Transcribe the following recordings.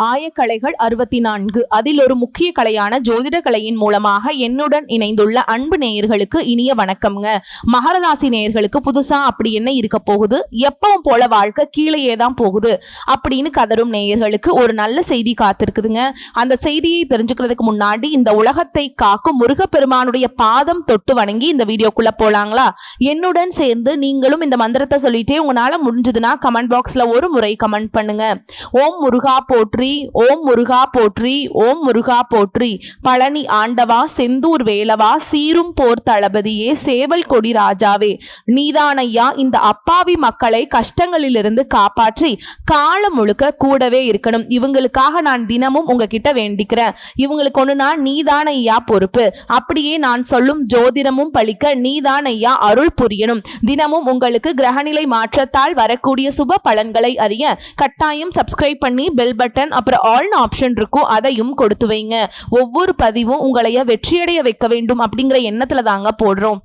ஆயக்கலைகள் 64. அதில் ஒரு முக்கிய கலையான ஜோதிட கலையின் மூலமாக என்னுடன் இணைந்துள்ள அன்பு நேயர்களுக்கு இனிய வணக்கம்ங்க. மகர ராசி நேயர்களுக்கு புதுசா அப்படி என்ன இருக்க போகுது, எப்பவும் போல வாழ்க்கை கீழே தான் போகுது அப்படின்னு கதரும் நேயர்களுக்கு ஒரு நல்ல செய்தி காத்திருக்குதுங்க. அந்த செய்தியை தெரிஞ்சுக்கிறதுக்கு முன்னாடி இந்த உலகத்தை காக்கும் முருகப்பெருமானுடைய பாதம் தொட்டு வணங்கி இந்த வீடியோக்குள்ள போலாங்களா? என்னுடன் சேர்ந்து நீங்களும் இந்த மந்திரத்தை சொல்லிட்டே உங்களால முடிஞ்சதுன்னா கமெண்ட் பாக்ஸ்ல ஒரு முறை கமெண்ட் பண்ணுங்க. ஓம் முருகா போற்றி, ஓம் முருகா போற்றி, ஓம் முருகா போற்றி. பழனி ஆண்டவா, செந்தூர் வேலவா, சீரும் போர் தளபதியே, சேவல் கொடி ராஜாவே, நீதானையா இந்த அப்பாவி மக்களை கஷ்டங்களிலிருந்து காப்பாற்றி காலம் முழுக்க கூடவே இருக்கணும். இவங்களுக்காக நான் தினமும் உங்ககிட்ட வேண்டிக்கிறேன். இவங்களுக்கு ஒண்ணுனா நீதானையா பொறுப்பு. அப்படியே நான் சொல்லும் ஜோதிடமும் பழிக்க நீதானையா அருள் புரியணும். தினமும் உங்களுக்கு கிரகநிலை மாற்றத்தால் வரக்கூடிய சுப பலன்களை அறிய கட்டாயம் சப்ஸ்கிரைப் பண்ணி பெல் பட்டன் அப்புறம் ஆல் ஆப்ஷன் இருக்கும், அதையும் கொடுத்து வைங்க. ஒவ்வொரு பதிவும் உங்களைய வெற்றியடைய வைக்க வேண்டும் அப்படிங்கிற எண்ணத்துல தாங்க போடுறோம்.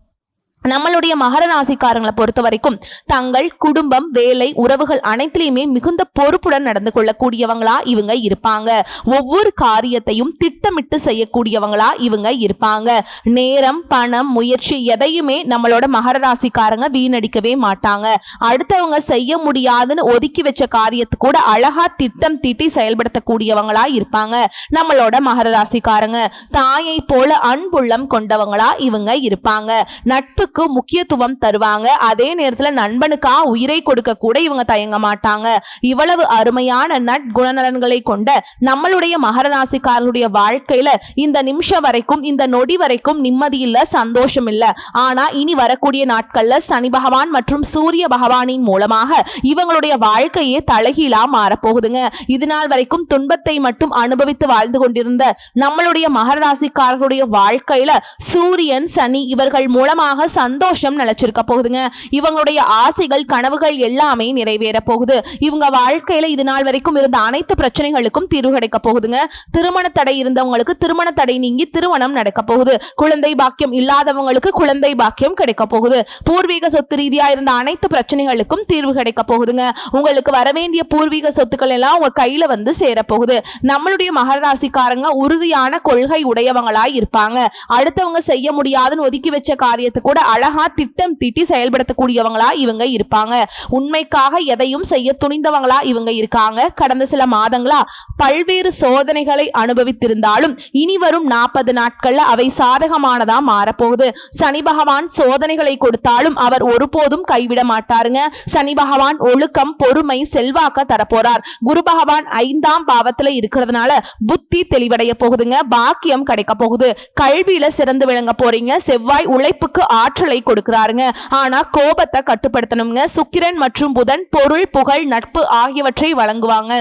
நம்மளுடைய மகர ராசிக்காரங்களை பொறுத்த வரைக்கும் தங்கள் குடும்பம், வேலை, உறவுகள் அனைத்திலையுமே மிகுந்த பொறுப்புடன் நடந்து கொள்ளக்கூடியவங்களா இவங்க இருப்பாங்க. ஒவ்வொரு காரியத்தையும் திட்டமிட்டு செய்யக்கூடியவங்களா இவங்க இருப்பாங்க. நேரம், பணம், முயற்சி எதையுமே நம்மளோட மகர ராசிக்காரங்க வீணடிக்கவே மாட்டாங்க. அடுத்தவங்க செய்ய முடியாதுன்னு ஒதுக்கி வச்ச காரியத்தை கூட அழகா திட்டம் தீட்டி செயல்படுத்தக்கூடியவங்களா இருப்பாங்க நம்மளோட மகர ராசிக்காரங்க. தாயை போல அன்புள்ளம் கொண்டவங்களா இவங்க இருப்பாங்க. நட்புக்கு முக்கியத்துவம் தருவாங்க. அதே நேரத்துல நண்பனுக்கா உயிரை கொடுக்க கூட இவங்க தயங்க மாட்டாங்க. இவ்வளவு அருமையான நற்குணநலன்களை கொண்ட நம்மளுடைய மகர ராசிக்காரருடைய வாழ்க்கையில இந்த நிமிஷம் வரைக்கும், இந்த நொடி வரைக்கும் நிம்மதி இல்ல, சந்தோஷம் இல்ல. ஆனா இனி வரக்கூடிய நாட்கள்ல சனி பகவான் மற்றும் சூரிய பகவானின் மூலமாக இவங்களுடைய வாழ்க்கையே தலைகீழா மாறப்போகுதுங்க. இது நாள் வரைக்கும் துன்பத்தை மட்டும் அனுபவித்து வாழ்ந்து கொண்டிருந்த நம்மளுடைய மகர ராசிக்காரர்களுடைய வாழ்க்கையில சூரியன், சனி இவர்கள் மூலமாக சந்தோஷம் நிலைச்சிருக்க போகுதுங்க. இவங்களுடைய ஆசைகள், கனவுகள் எல்லாமே நிறைவேற போகுது. இவங்க வாழ்க்கையில இது நாள் வரைக்கும் இருந்த அனைத்து பிரச்சனைகளுக்கும் தீர்வு கிடைக்க போகுதுங்க. திருமண தடை இருந்தவங்களுக்கு திருமண தடை நீங்கி திருமணம் நடக்க போகுது. குழந்தை பாக்கியம் இல்லாதவங்களுக்கு குழந்தை பாக்கியம் கிடைக்க போகுது. பூர்வீக சொத்து ரீதியா இருந்த அனைத்து பிரச்சனைகளுக்கும் தீர்வு கிடைக்க போகுதுங்க. உங்களுக்கு வரவேண்டிய பூர்வீக சொத்துக்கள் எல்லாம் உங்க கையில வந்து சேர போகுது. நம்மளுடைய மகர ராசிக்காரங்க உறுதியான கொள்கை உடையவங்களாய் இருப்பாங்க. அடுத்தவங்க செய்ய முடியாதுன்னு ஒதுக்கி வச்ச காரியத்தை கூட அழகா திட்டம் தீட்டி செயல்படுத்தக்கூடியவங்களா இவங்க இருப்பாங்க. உண்மைக்காக எதையும் செய்ய துணிந்தவங்களா இவங்க இருக்காங்க. கடந்த சில மாதங்களா பல்வேறு சோதனைகளை அனுபவித்திருந்தாலும் இனி வரும் 40 நாட்கள்ல அவை சாதகமானதா மாறப்போகுது. சனி பகவான் சோதனைகளை கொடுத்தாலும் அவர் ஒருபோதும் கைவிட மாட்டாருங்க. சனி பகவான் ஒழுக்கம், பொறுமை, செல்வாக்க தரப்போறார். குரு பகவான் 5ஆம் பாவத்துல இருக்கிறதுனால புத்தி தெளிவடைய போகுதுங்க. பாக்கியம் கிடைக்க போகுது. கல்வியில சிறந்து விளங்க போறீங்க. செவ்வாய் உழைப்புக்கு ஆற்றலை கொடுக்கிறாருங்க. ஆனா கோபத்தை கட்டுப்படுத்தணுங்க. சுக்கிரன் மற்றும் புதன் பொருள், புகழ், நட்பு ஆகியவற்றை வழங்குவாங்க.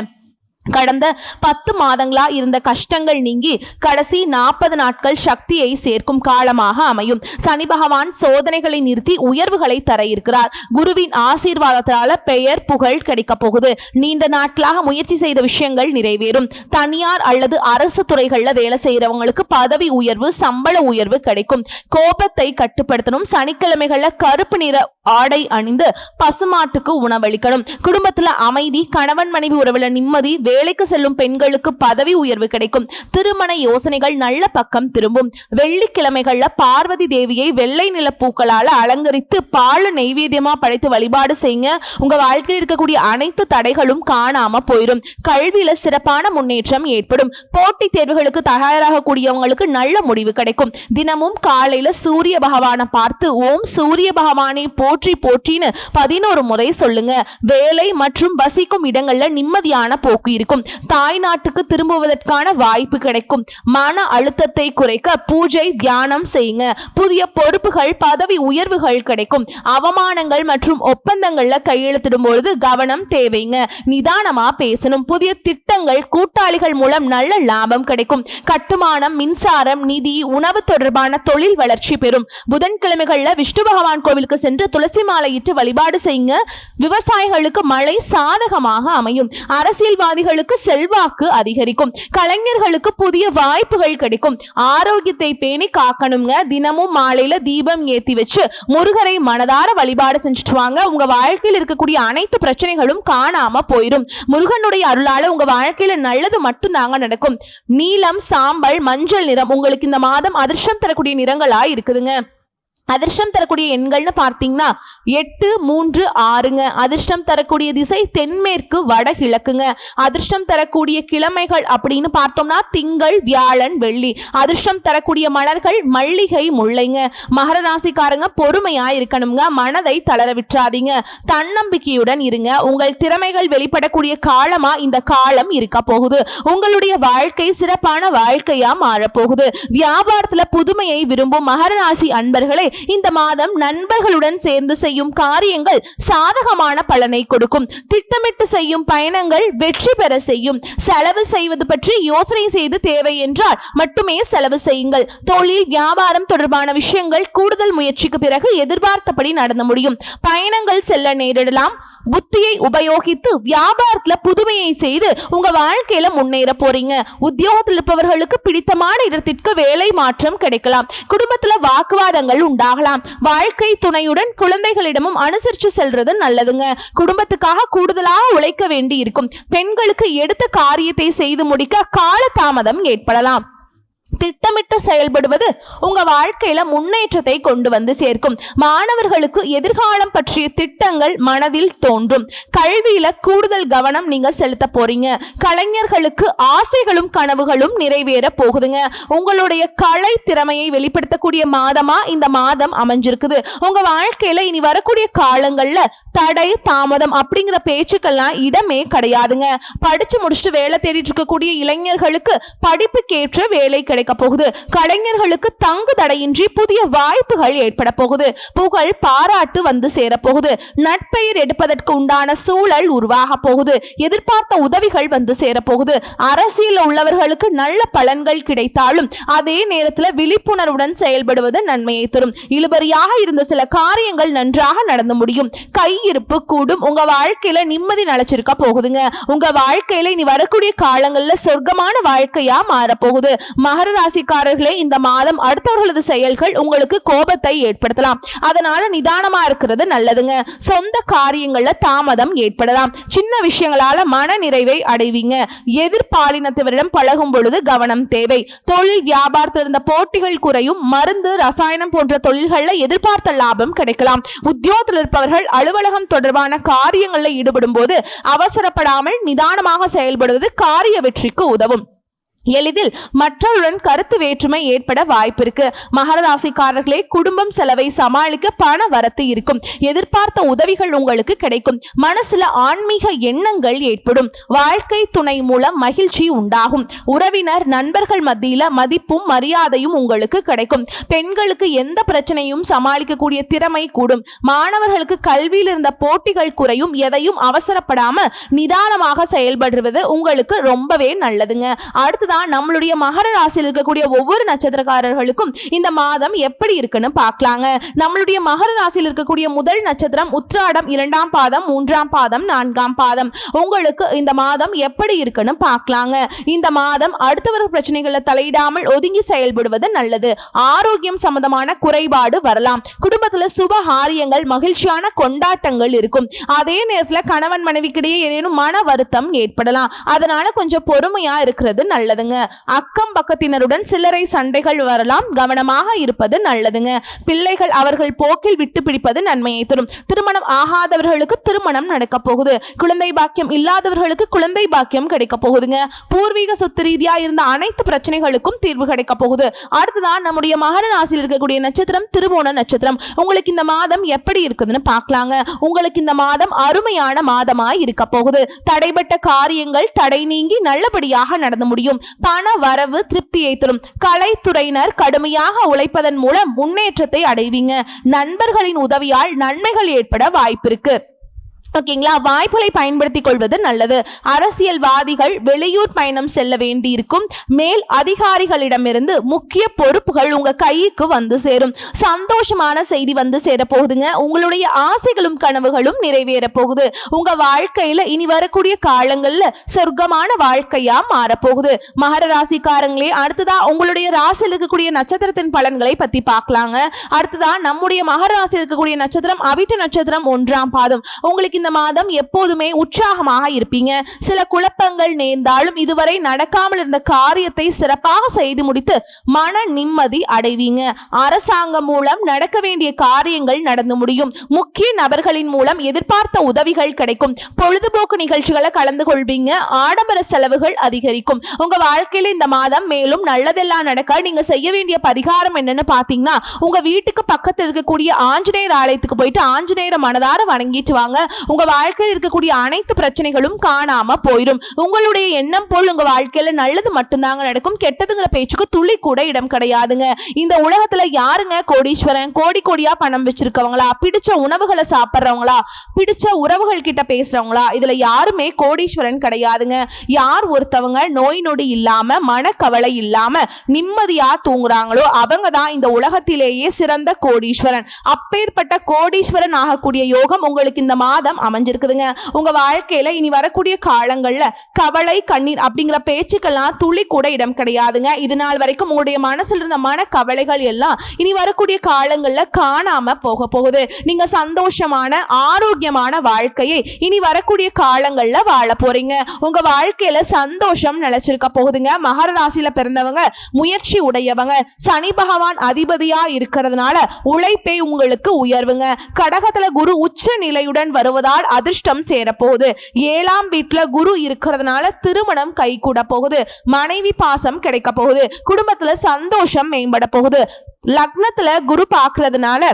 கடந்த 10 மாதங்களா இருந்த கஷ்டங்கள் நீங்கி கடைசி 40 நாட்கள் சக்தியை சேர்க்கும் காலமாக அமையும். சனி பகவான் சோதனைகளை நிறுத்தி உயர்வுகளை தர இருக்கிறார். குருவின் ஆசீர்வாதத்தால பெயர், புகழ் கிடைக்க போகுது. நீண்ட நாட்களாக முயற்சி செய்த விஷயங்கள் நிறைவேறும். தனியார் அல்லது அரசு துறைகள்ல வேலை செய்யறவங்களுக்கு பதவி உயர்வு, சம்பள உயர்வு கிடைக்கும். கோபத்தை கட்டுப்படுத்தணும். சனிக்கிழமைகள்ல கருப்பு நிற ஆடை அணிந்து பசுமாட்டுக்கு உணவளிக்கணும். குடும்பத்துல அமைதி, கணவன் மனைவி உறவுல நிம்மதி, வேலைக்கு செல்லும் பெண்களுக்கு பதவி உயர்வு கிடைக்கும். திருமண யோசனைகள் நல்ல பக்கம் திரும்பும். வெள்ளிக்கிழமைகள்ல பார்வதி தேவியை வெள்ளை நில பூக்களால அலங்கரித்து பால் நெய்வேத்தியமா படைத்து வழிபாடு செய்யுங்க. உங்க வாழ்க்கையில் இருக்கக்கூடிய அனைத்து தடைகளும் காணாம போயிடும். கல்வியில சிறப்பான முன்னேற்றம் ஏற்படும். போட்டித் தேர்வுகளுக்கு தயாராக கூடியவங்களுக்கு நல்ல முடிவு கிடைக்கும். தினமும் காலையில சூரிய பகவானை பார்த்து ஓம் சூரிய பகவானை போற்றி போற்றின்னு 11 முறை சொல்லுங்க. வேலை மற்றும் வசிக்கும் இடங்கள்ல நிம்மதியான போக்கு இருக்கும். தாய் நாட்டுக்கு திரும்புவதற்கான வாய்ப்பு கிடைக்கும். மன அழுத்தத்தை குறைக்க பூஜை, தியானம் செய்யுங்க. புதிய பொறுப்புகள், பதவி உயர்வுகள் கிடைக்கும். அவமானங்கள் மற்றும் ஒப்பந்தங்கள்ல கையெழுத்திடும் பொழுது கவனம் தேவைங்க. நிதானமா பேசணும். புதிய திட்டங்கள், கூட்டாளிகள் மூலம் நல்ல லாபம் கிடைக்கும். கட்டுமானம், மின்சாரம், நிதி, உணவு தொடர்பான தொழில் வளர்ச்சி பெறும். புதன்கிழமைகள்ல விஷ்ணு பகவான் கோவிலுக்கு சென்று துளசி மாலையிட்டு வழிபாடு செய்யுங்க. விவசாயிகளுக்கு மழை சாதகமாக அமையும். அரசியல்வாதிகள் உங்களுக்கு செல்வாக்கு அதிகரிக்கும். கலைஞர்களுக்கு புதிய வாய்ப்புகள் கிடைக்கும். ஆரோக்கியத்தை பேணி காக்கணுங்க. தினமும் மாலையில தீபம் ஏத்தி வச்சு முருகரை மனதார வழிபாடு செஞ்சுட்டு வாங்க. உங்க வாழ்க்கையில் இருக்கக்கூடிய அனைத்து பிரச்சனைகளும் காணாம போயிடும். முருகனுடைய அருளால உங்க வாழ்க்கையில நல்லது மட்டும் தாங்க நடக்கும். நீலம், சாம்பல், மஞ்சள் நிறம் உங்களுக்கு இந்த மாதம் அதிர்ஷ்டம் தரக்கூடிய நிறங்களா இருக்குதுங்க. அதிர்ஷ்டம் தரக்கூடிய எண்கள்னு பார்த்தீங்கன்னா 8, 3, 6ங்க. அதிர்ஷ்டம் தரக்கூடிய திசை தென்மேற்கு வடகிழக்குங்க. அதிர்ஷ்டம் தரக்கூடிய கிழமைகள் அப்படின்னு பார்த்தோம்னா திங்கள், வியாழன், வெள்ளி. அதிர்ஷ்டம் தரக்கூடிய மலர்கள் மல்லிகை, முல்லைங்க. மகர ராசிக்காரங்க பொறுமையா இருக்கணுங்க. மனதை தளர விட்டுறாதீங்க. தன்னம்பிக்கையுடன் இருங்க. உங்கள் திறமைகள் வெளிப்படக்கூடிய காலமா இந்த காலம் இருக்க போகுது. உங்களுடைய வாழ்க்கை சிறப்பான வாழ்க்கையா மாறப்போகுது. வியாபாரத்துல புதுமையை விரும்பும் மகர ராசி அன்பர்களை இந்த மாதம் நண்பர்களுடன் சேர்ந்து செய்யும் காரியங்கள் சாதகமான பலனை கொடுக்கும். திட்டமிட்டு செய்யும் பயணங்கள் வெற்றி பெற செய்யும். செலவு செய்வது பற்றி யோசனை செய்து தேவை என்றால் மட்டுமே செலவு செய்யுங்கள். தொழில், வியாபாரம் தொடர்பான விஷயங்கள் கூடுதல் முயற்சிக்கு பிறகு எதிர்பார்த்தபடி நடந்து முடியும். பயணங்கள் செல்ல நேரிடலாம். புத்தியை உபயோகித்து வியாபாரத்துல புதுமையை செய்து உங்க வாழ்க்கையில முன்னேற போறீங்க. உத்தியோகத்தில் இருப்பவர்களுக்கு பிடித்தமான இடத்திற்கு வேலை மாற்றம் கிடைக்கலாம். குடும்பத்துல வாக்குவாதங்கள் உண்டாகலாம். வாழ்க்கை துணையுடன் குழந்தைகளிடமும் அனுசரித்து செல்றது நல்லதுங்க. குடும்பத்துக்காக கூடுதலாக உழைக்க வேண்டி இருக்கும். பெண்களுக்கு எடுத்த காரியத்தை செய்து முடிக்க கால தாமதம் ஏற்படலாம். திட்டமிட்டு செயல்படுவது உங்க வாழ்க்கையில முன்னேற்றத்தை கொண்டு வந்து சேர்க்கும். மாணவர்களுக்கு எதிர்காலம் பற்றிய திட்டங்கள் மனதில் தோன்றும். கல்வியில கூடுதல் கவனம் நீங்க செலுத்த போறீங்க. கலைஞர்களுக்கு ஆசைகளும் கனவுகளும் நிறைவேற போகுதுங்க. உங்களுடைய கலை திறமையை வெளிப்படுத்தக்கூடிய மாதமா இந்த மாதம் அமைஞ்சிருக்குது. உங்க வாழ்க்கையில இனி வரக்கூடிய காலங்கள்ல தடை, தாமதம் அப்படிங்கிற பேச்சுக்கெல்லாம் இடமே கிடையாதுங்க. படிச்சு முடிச்சுட்டு வேலை தேடிட்டு இருக்கக்கூடிய இளைஞர்களுக்கு படிப்புக்கேற்ற வேலை கிடைக்க போகுது. கலைஞர்களுக்கு தங்கு தடையின்றி புதிய வாய்ப்புகள் ஏற்பட போகுது. புகழ், பாராட்டு வந்து சேர போகுது. நட்பெயர் எடுப்பதற்கு உண்டான சூழல் உருவாக போகுது. எதிர்பார்த்த உதவிகள் வந்து சேர போகுது. அரசியல் உள்ளவர்களுக்கு நல்ல பலன்கள் கிடைத்தாலும் அதே நேரத்தில் விழிப்புணர்வுடன் செயல்படுவது நன்மையை தரும். இழுபறியாக இருந்த சில காரியங்கள் நன்றாக நடந்து முடியும். கையிருப்பு கூடும். உங்க வாழ்க்கையில நிம்மதி நிலைச்சிருக்க போகுதுங்க. உங்க வாழ்க்கையில இனி வரக்கூடிய காலங்கள்ல சொர்க்கமான வாழ்க்கையா மாறப்போகுது. மகர ராசிக்காரர்களே, இந்த மாதம் அடுத்தவர்களது செயல்கள் உங்களுக்கு கோபத்தை ஏற்படுத்தலாம். அதனால நிதானமா இருக்கிறது நல்லதுங்க. சொந்த காரியங்கள்ல தாமதம் ஏற்படலாம். சின்ன விஷயங்களால மன நிறைவை அடைவீங்க. எதிர்பாலினத்தவரிடம் பழகும் பொழுது கவனம் தேவை. தொழில், வியாபாரத்தில் இருந்த போட்டிகள் குறையும். மருந்து, ரசாயனம் போன்ற தொழில்கள்ல எதிர்பார்த்த லாபம் கிடைக்கலாம். உத்தியோகத்தில் இருப்பவர்கள் அலுவலகம் தொடர்பான காரியங்களில் ஈடுபடும் போது அவசரப்படாமல் நிதானமாக செயல்படுவது காரிய வெற்றிக்கு உதவும். எளிதில் மற்றவருடன் கருத்து வேற்றுமை ஏற்பட வாய்ப்பிருக்கு. மகர ராசிக்காரர்களே, குடும்பம் செலவை சமாளிக்க பண வரத்து இருக்கும். எதிர்பார்த்த உதவிகள் உங்களுக்கு கிடைக்கும். மனசுல ஆன்மீக எண்ணங்கள் ஏற்படும். வாழ்க்கை துணை மூலம் மகிழ்ச்சி உண்டாகும். உறவினர், நண்பர்கள் மத்தியில மதிப்பும் மரியாதையும் உங்களுக்கு கிடைக்கும். பெண்களுக்கு எந்த பிரச்சனையும் சமாளிக்கக்கூடிய திறமை கூடும். மாணவர்களுக்கு கல்வியில் இருந்த போட்டிகள் குறையும். எதையும் அவசரப்படாம நிதானமாக செயல்படுவது உங்களுக்கு ரொம்பவே நல்லதுங்க. அடுத்ததான் நம்மளுடைய மகர ராசியில் இருக்கக்கூடிய ஒவ்வொரு நட்சத்திரக்காரர்களுக்கும் இந்த மாதம் எப்படி இருக்குன்னு பார்க்கலாங்க. நம்மளுடைய மகர ராசியில் இருக்கக்கூடிய முதல் நட்சத்திரம் உத்திராடம், 2ஆம் பாதம், 3ஆம் பாதம், 4ஆம் பாதம். உங்களுக்கு இந்த மாதம் எப்படி இருக்குன்னு பார்க்கலாங்க. இந்த மாதம் அடுத்தவர்கள் பிரச்சனைகளை தலையிடாமல் ஒதுங்கி செயல்படுவது நல்லது. ஆரோக்கியம் சம்பந்தமான குறைபாடு வரலாம். குடும்பத்துல சுப காரியங்கள், மகிழ்ச்சியான கொண்டாட்டங்கள் இருக்கும். அதே நேரத்தில் கணவன் மனைவிக்கிடையே ஏதேனும் மன வருத்தம் ஏற்படலாம். அதனால கொஞ்சம் பொறுமையா இருக்கிறது நல்லது. அக்கம் பக்கத்தினருடன் சில்லறை சண்டைகள் வரலாம். கவனமாக இருப்பது நல்லதுங்க. பிள்ளைகள் அவர்கள் போக்கில் விட்டு பிடிப்பது நன்மையை தரும். திருமணம் ஆகாதவர்களுக்கு திருமணம் நடக்க போகுது. குழந்தை பாக்கியம் இல்லாதவர்களுக்கு குழந்தை பாக்கியம் கிடைக்க போகுதுங்க. பூர்வீக சொத்து ரீதியா இருந்த அனைத்து பிரச்சனைகளுக்கும் தீர்வு கிடைக்க போகுது. அடுத்ததான் நம்முடைய மகர ராசியில் இருக்கக்கூடிய நட்சத்திரம் திருவோண நட்சத்திரம். உங்களுக்கு இந்த மாதம் எப்படி இருக்குதுன்னு பார்க்கலாங்க. உங்களுக்கு இந்த மாதம் அருமையான மாதமாய் இருக்க போகுது. தடைபட்ட காரியங்கள் தடை நீங்கி நல்லபடியாக நடந்து முடியும். பண வரவு திருப்தியை தரும். கலைத்துறையினர் கடுமையாக உழைப்பதன் மூலம் முன்னேற்றத்தை அடைவீங்க. நண்பர்களின் உதவியால் நன்மைகள் ஏற்பட வாய்ப்பிருக்கு. ஓகேங்களா, வாய்ப்புகளை பயன்படுத்திக் கொள்வது நல்லது. அரசியல்வாதிகள் வெளியூர் பயணம் செல்ல வேண்டியிருக்கும். மேல் அதிகாரிகளிடமிருந்து முக்கிய பொறுப்புகள் உங்க கைக்கு வந்து சேரும். சந்தோஷமான செய்தி வந்து சேர போகுதுங்க. உங்களுடைய ஆசைகளும் கனவுகளும் நிறைவேற போகுது. உங்க வாழ்க்கையில இனி வரக்கூடிய காலங்கள்ல சொர்க்கமான வாழ்க்கையா மாறப்போகுது. மகர ராசிக்காரங்களே, அடுத்ததா உங்களுடைய ராசியில் இருக்கக்கூடிய நட்சத்திரத்தின் பலன்களை பத்தி பார்க்கலாங்க. அடுத்ததா நம்முடைய மகர ராசியில் இருக்கக்கூடிய நட்சத்திரம் அவிட்ட நட்சத்திரம் 1ஆம் பாதம். உங்களுக்கு இந்த மாதம் எப்போதுமே உற்சாகமாக இருப்பீங்க. சில குழப்பங்கள் நேர்ந்தாலும் இதுவரை நடக்காமல் இருந்த காரியத்தை சிறப்பாக செய்து முடித்து மன நிம்மதி அடைவீங்க. அரசாங்கம் மூலம் நடக்க வேண்டிய காரியங்கள் நடந்து முடியும். முக்கிய நபர்களின் மூலம் எதிர்பார்த்த உதவிகள் கிடைக்கும். பொழுதுபோக்கு நிகழ்ச்சிகளை கலந்து கொள்வீங்க. ஆடம்பர செலவுகள் அதிகரிக்கும். உங்க வாழ்க்கையில இந்த மாதம் மேலும் நல்லதெல்லாம் நடக்க நீங்க செய்ய வேண்டிய பரிகாரம் என்னன்னு பாத்தீங்கன்னா, உங்க வீட்டுக்கு பக்கத்தில் இருக்கக்கூடிய ஆஞ்சநேயர் ஆலயத்துக்கு போயிட்டு ஆஞ்சநேயரை மனதார வணங்கிட்டு வாங்க. உங்க வாழ்க்கையில் இருக்கக்கூடிய அனைத்து பிரச்சனைகளும் காணாம போயிடும். உங்களுடைய எண்ணம் போல் உங்க வாழ்க்கையில நல்லது மட்டும்தாங்க நடக்கும். கெட்டதுங்கிற பேச்சுக்கு துளி கூட இடம் கிடையாதுங்க. இந்த உலகத்துல யாருங்க கோடீஸ்வரன்? கோடி கோடியா பணம் வச்சிருக்கவங்களா, பிடிச்ச உணவுகளை சாப்பிட்றவங்களா, பிடிச்ச உறவுகள் கிட்ட பேசுறவங்களா? இதுல யாருமே கோடீஸ்வரன் கிடையாதுங்க. யார் ஒருத்தவங்க நோய் நொடி இல்லாம மனக்கவலை இல்லாம நிம்மதியா தூங்குறாங்களோ அவங்க தான் இந்த உலகத்திலேயே சிறந்த கோடீஸ்வரன். அப்பேற்பட்ட கோடீஸ்வரன் ஆகக்கூடிய யோகம் உங்களுக்கு இந்த மாதம் அமைஞ்சிருக்குதுங்க. உங்க வாழ்க்கையில இனி வரக்கூடிய காலங்கள்ல கவலை கண்ணீர் அப்படிங்கிற பேச்சுக்கெல்லாம் துளி கூட இடம் கிடையாதுங்க. இது நாள் வரைக்கும் உங்களுடைய மனசுல இருந்த மன கவலைகள் எல்லாம் இனி வரக்கூடிய காலங்கள்ல காணாம போக போகுது. நீங்க சந்தோஷமான ஆரோக்கியமான வாழ்க்கையை இனி வரக்கூடிய காலங்கள்ல வாழ போறீங்க. உங்க வாழ்க்கையில சந்தோஷம் நிலைச்சிருக்க போகுதுங்க. மகர ராசியில பிறந்தவங்க முயற்சி உடையவங்க. சனி பகவான் அதிபதியா இருக்கிறதுனால உழைப்பே உங்களுக்கு உயர்வுங்க. கடகத்துல குரு உச்ச நிலையுடன் வருவதால் அதிர்ஷ்டம் சேரப்போகுது. 7ஆம் வீட்டுல குரு இருக்கிறதுனால திருமணம் கை கூட போகுது. மனைவி பாசம் கிடைக்க போகுது. குடும்பத்துல சந்தோஷம் மேம்பட போகுது. லக்னத்துல குரு பார்க்கறதுனால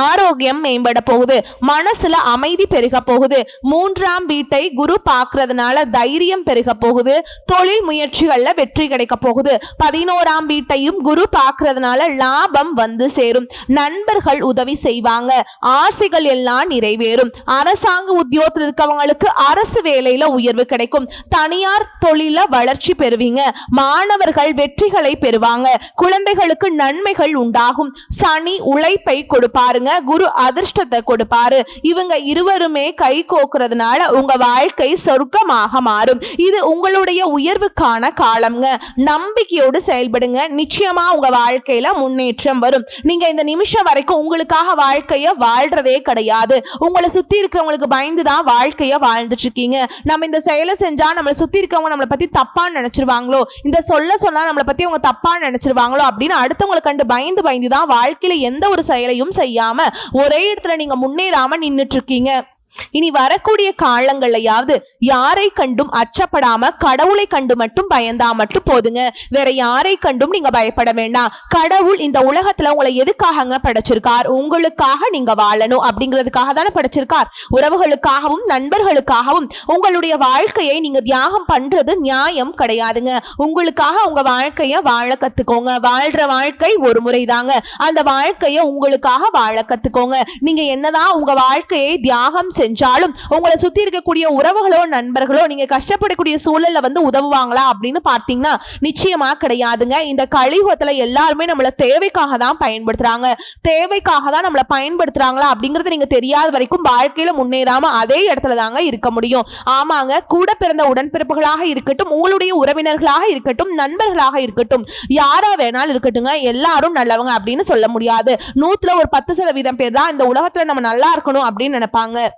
ஆரோக்கியம் மேம்பட போகுது. மனசுல அமைதி பெருக போகுது. 3ஆம் வீட்டை குரு பார்க்கறதுனால தைரியம் பெருக போகுது. தொழில் முயற்சிகள்ல வெற்றி கிடைக்க போகுது. 11ஆம் வீட்டையும் குரு பார்க்கறதுனால லாபம் வந்து சேரும். நண்பர்கள் உதவி செய்வாங்க. ஆசைகள் எல்லாம் நிறைவேறும். அரசாங்க உத்தியோகத்தில் இருக்கவங்களுக்கு அரசு வேலையில உயர்வு கிடைக்கும். தனியார் தொழில வளர்ச்சி பெறுவீங்க. மாணவர்கள் வெற்றிகளை பெறுவாங்க. குழந்தைகளுக்கு நன்மைகள் உண்டாகும். சனி உழைப்பை கொடுப்பாரு. குரு அதிர்ஷ்டத்தை கொடுப்பாரு. இவங்க இருவருமே கை கோக்குறதுனால உங்க வாழ்க்கை சொர்க்கமாக மாறும். இது உங்களுடைய உயர்வுக்கான காலம்ங்க. நம்பிக்கையோடு செயல்படுங்க. நிச்சயமா உங்க வாழ்க்கையில முன்னேற்றம் வரும். நீங்க இந்த நிமிஷம் வரைக்கும் உங்களுக்காக வாழ்க்கைய வாழ்றதே கிடையாது. உங்களை சுத்தி இருக்கிறவங்களுக்கு பயந்துதான் வாழ்க்கைய வாழ்ந்துட்டு இருக்கீங்க. நம்ம இந்த செயலை செஞ்சா நம்மளை சுத்தி இருக்கவங்க நம்மளை பத்தி தப்பா நினைச்சிருவாங்களோ, இந்த சொன்னா நம்மளை பத்தி அவங்க தப்பா நினைச்சிருவாங்களோ அப்படின்னு அடுத்தவங்களை கண்டு பயந்துதான் வாழ்க்கையில எந்த ஒரு செயலையும் செய்யாம ஒரே இடத்துல நீங்க முன்னேறாம நின்னுட்டு இருக்கீங்க. இனி வரக்கூடிய காலங்கள்லயாவது யாரை கண்டும் அச்சப்படாம கடவுளை கண்டு மட்டும் பயந்தா மட்டும் போதுங்க. வேற யாரை கண்டும் நீங்க பயப்பட வேண்டாம். கடவுள் இந்த உலகத்துல உங்களை எதுக்காக படைச்சிருக்கார்? உங்களுக்காக நீங்க வாழணும் அப்படிங்கிறதுக்காக தானே படைச்சிருக்கார். உறவுகளுக்காகவும் நண்பர்களுக்காகவும் உங்களுடைய வாழ்க்கையை நீங்க தியாகம் பண்றது நியாயம் கிடையாதுங்க. உங்களுக்காக உங்க வாழ்க்கைய வாழ கத்துக்கோங்க. வாழ்ற வாழ்க்கை ஒரு முறை தாங்க. அந்த வாழ்க்கைய உங்களுக்காக வாழ கத்துக்கோங்க. நீங்க என்னதான் உங்க வாழ்க்கையை தியாகம் செஞ்சாலும் உங்களை சுத்தி இருக்கக்கூடிய உறவுகளோ நண்பர்களோ நீங்க கஷ்டப்படக்கூடிய சூழல்ல வந்து உதவுவாங்களா அப்படின்னு பார்த்தீங்கன்னா நிச்சயமா கிடையாதுங்க. இந்த கலியுகத்துல எல்லாருமே நம்மள தேவைக்காக தான் பயன்படுத்துறாங்க. தேவைக்காக தான் நம்மள பயன்படுத்துறாங்களா அப்படிங்கறது நீங்க தெரியாத வரைக்கும் வாழ்க்கையில முன்னேறாம அதே இடத்துல தாங்க இருக்க முடியும். ஆமாங்க, கூட பிறந்த உடன்பிறப்புகளாக இருக்கட்டும், உங்களுடைய உறவினர்களாக இருக்கட்டும், நண்பர்களாக இருக்கட்டும், யாரா வேணாலும் இருக்கட்டுங்க, எல்லாரும் நல்லவங்க அப்படின்னு சொல்ல முடியாது. 100ல ஒரு 10% பேர் தான் இந்த உலகத்துல நம்ம நல்லா இருக்கணும் அப்படின்னு நினைப்பாங்க.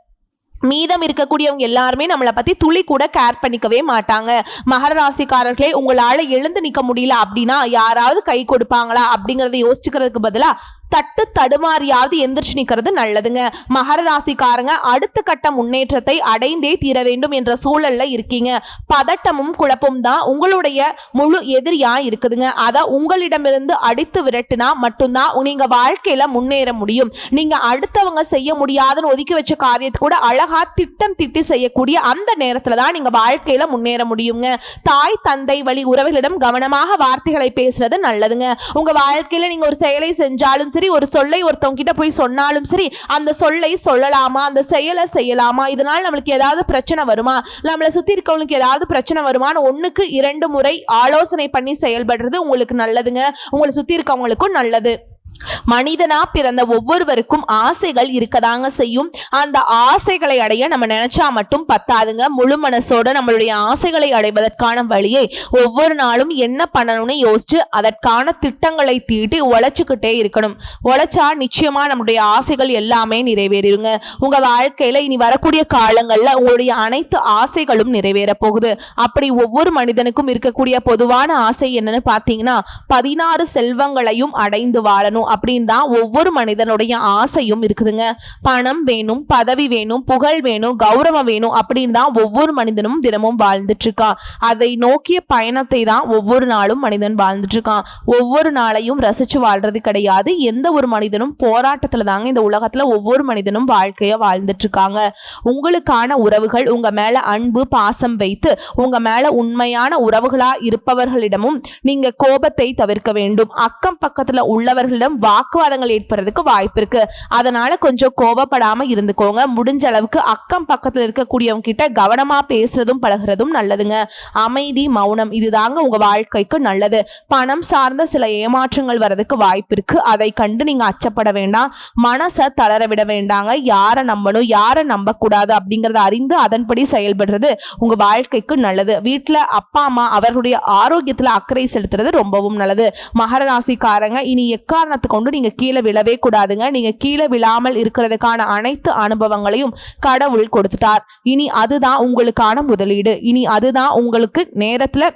மீதம் இருக்கக்கூடியவங்க எல்லாருமே நம்மளை பத்தி துளி கூட கேர் பண்ணிக்கவே மாட்டாங்க. மகர ராசிக்காரர்களே, உங்களால எழுந்து நிக்க முடியல அப்படின்னா யாராவது கை கொடுப்பாங்களா அப்படிங்கறத யோசிச்சுக்கிறதுக்கு பதிலா தட்டு தடுமாறியாவது எந்திரிச்சு நிக்கிறது நல்லதுங்க. மகர ராசிக்காரங்க அடுத்த கட்ட முன்னேற்றத்தை அடைந்தே தீர வேண்டும் என்ற சூழல்ல இருக்கீங்க. பதட்டமும் குழப்பமும் தான் உங்களுடைய முழு எதிரியா இருக்குதுங்க. அதை உங்களிடமிருந்து அடித்து விரட்டினா மட்டும்தான் நீங்க வாழ்க்கையில முன்னேற முடியும். நீங்க அடுத்தவங்க செய்ய முடியாதுன்னு ஒதுக்கி வச்ச காரியத்தை கூட அழகா அழகா திட்டம் திட்டி செய்யக்கூடிய அந்த நேரத்துல தான் நீங்க வாழ்க்கையில முன்னேற முடியுங்க. தாய் தந்தை வழி உறவுகளிடம் கவனமாக வார்த்தைகளை பேசுறது நல்லதுங்க. உங்க வாழ்க்கையில நீங்க ஒரு செயலை செஞ்சாலும் சரி, ஒரு சொல்லை ஒருத்தவங்க கிட்ட போய் சொன்னாலும் சரி, அந்த சொல்லை சொல்லலாமா, அந்த செயலை செய்யலாமா, இதனால் நம்மளுக்கு ஏதாவது பிரச்சனை வருமா, நம்மளை சுத்தி இருக்கவங்களுக்கு ஏதாவது பிரச்சனை வருமானு 1க்கு 2 முறை ஆலோசனை பண்ணி செயல்படுறது உங்களுக்கு நல்லதுங்க. உங்களை சுத்தி இருக்கவங்களுக்கும் நல்லது. மனிதனா பிறந்த ஒவ்வொருவருக்கும் ஆசைகள் இருக்கதாங்க செய்யும். அந்த ஆசைகளை அடைய நம்ம நினைச்சா மட்டும் பத்தாதுங்க. முழு மனசோட நம்மளுடைய ஆசைகளை அடைவதற்கான வழியை ஒவ்வொரு நாளும் என்ன பண்ணணும்னு யோசிச்சு அதற்கான திட்டங்களை தீட்டி உழைச்சுக்கிட்டே இருக்கணும். உழைச்சா நிச்சயமா நம்மளுடைய ஆசைகள் எல்லாமே நிறைவேறிடுங்க. உங்க வாழ்க்கையில இனி வரக்கூடிய காலங்கள்ல உங்களுடைய அனைத்து ஆசைகளும் நிறைவேற போகுது. அப்படி ஒவ்வொரு மனிதனுக்கும் இருக்கக்கூடிய பொதுவான ஆசை என்னன்னு பாத்தீங்கன்னா 16 செல்வங்களையும் அடைந்து வாழணும் அப்படின்னு தான் ஒவ்வொரு மனிதனுடைய ஆசையும் இருக்குதுங்க. பணம் வேணும், பதவி வேணும், புகழ் வேணும், கௌரவம் வேணும் அப்படின்னு தான் ஒவ்வொரு மனிதனும் தினமும் வாழ்ந்துட்டு இருக்கான். அதை நோக்கிய பயணத்தை தான் ஒவ்வொரு நாளும் மனிதன் வாழ்ந்துட்டு இருக்கான். ஒவ்வொரு நாளையும் ரசிச்சு வாழ்றது கிடையாது. எந்த ஒரு மனிதனும் போராட்டத்துல தாங்க இந்த உலகத்துல ஒவ்வொரு மனிதனும் வாழ்க்கைய வாழ்ந்துட்டு இருக்காங்க. உங்களுக்கான உறவுகள் உங்க மேல அன்பு பாசம் வைத்து உங்க மேல உண்மையான உறவுகளா இருப்பவர்களிடமும் நீங்க கோபத்தை தவிர்க்க வேண்டும். அக்கம் பக்கத்துல உள்ளவர்களிடம் வாக்குவாதங்கள் ஏற்படுறதுக்கு வாய்ப்பு இருக்கு. அதனால கொஞ்சம் கோபப்படாம இருந்துக்கோங்க. முடிஞ்ச அளவுக்கு அக்கம் பக்கத்துல இருக்கக்கூடியவங்க கிட்ட கவனமா பேசுறதும் பழகிறதும் நல்லதுங்க. அமைதி மௌனம் இதுதாங்க உங்க வாழ்க்கைக்கு நல்லது. பணம் சார்ந்த சில ஏமாற்றங்கள் வரதுக்கு வாய்ப்பு இருக்கு. அதை கண்டு நீங்க அச்சப்பட வேண்டாம். மனசை தளர விட வேண்டாங்க. யாரை நம்பணும் யாரை நம்ப கூடாது அப்படிங்கறத அறிந்து அதன்படி செயல்படுறது உங்க வாழ்க்கைக்கு நல்லது. வீட்டுல அப்பா அம்மா அவர்களுடைய ஆரோக்கியத்துல அக்கறை செலுத்துறது ரொம்பவும் நல்லது. மகர ராசிக்காரங்க இனி எக்காரணத்துக்கு கொண்டு நீங்க கீழே விழவே கூடாதுங்க. நீங்க கீழே விழாமல் இருக்கிறதுக்கான அனைத்து அனுபவங்களையும் கடவுள் கொடுத்துட்டார். இனி அதுதான் உங்களுக்கான முதலீடு. இனி அதுதான் உங்களுக்கு நேரத்துல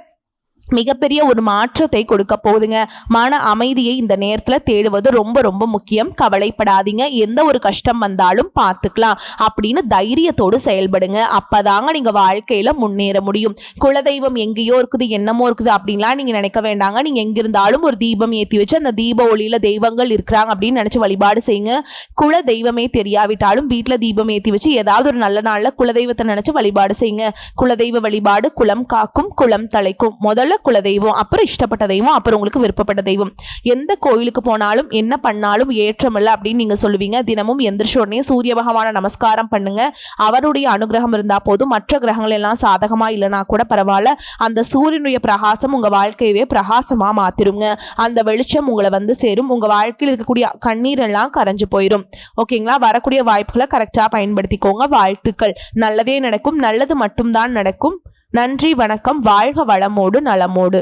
மிகப்பெரிய ஒரு மாற்றத்தை கொடுக்க போகுதுங்க. மன அமைதியை இந்த நேரத்துல தேடுவது ரொம்ப ரொம்ப முக்கியம். கவலைப்படாதீங்க. எந்த ஒரு கஷ்டம் வந்தாலும் பார்த்துக்கலாம் அப்படின்னு தைரியத்தோடு செயல்படுங்க. அப்பதாங்க நீங்க வாழ்க்கையில முன்னேற முடியும். குலதெய்வம் எங்கேயோ இருக்குது என்னமோ இருக்குது அப்படின்லாம் நீங்க நினைக்க வேண்டாங்க. நீங்க எங்கிருந்தாலும் ஒரு தீபம் ஏற்றி வச்சு அந்த தீப ஒளியில தெய்வங்கள் இருக்கிறாங்க அப்படின்னு நினைச்சு வழிபாடு செய்யுங்க. குல தெய்வமே தெரியாவிட்டாலும் வீட்டுல தீபம் ஏற்றி வச்சு ஏதாவது ஒரு நல்ல நாள்ல குலதெய்வத்தை நினைச்சு வழிபாடு செய்யுங்க. குலதெய்வ வழிபாடு குலம் காக்கும் குலம் தலைக்கும். முதல்ல குலதெய்வம், அப்புறம் இஷ்டப்பட்ட தெய்வம், அப்புறம் உங்களுக்கு விருப்பப்பட்ட தெய்வம். எந்த கோயிலுக்கு போனாலும் என்ன பண்ணாலும் ஏற்றமில்லை அப்படின்னு நீங்க சொல்லுவீங்க. தினமும் எந்திரிச்ச உடனே சூரிய பகவான நமஸ்காரம் பண்ணுங்க. அவருடைய அனுகிரகம் இருந்தா போதும். மற்ற கிரகங்கள் எல்லாம் சாதகமா இல்லைனா கூட பரவாயில்ல. அந்த சூரியனுடைய பிரகாசம் உங்க வாழ்க்கையவே பிரகாசமா மாத்திருங்க. அந்த வெளிச்சம் உங்களை வந்து சேரும். உங்க வாழ்க்கையில் இருக்கக்கூடிய கண்ணீர் எல்லாம் கரைஞ்சு போயிடும். ஓகேங்களா? வரக்கூடிய வாய்ப்புகளை கரெக்டா பயன்படுத்திக்கோங்க. வாழ்த்துக்கள். நல்லதே நடக்கும். நல்லது மட்டும்தான் நடக்கும். நன்றி, வணக்கம். வாழ்க வளமோடு நலமோடு.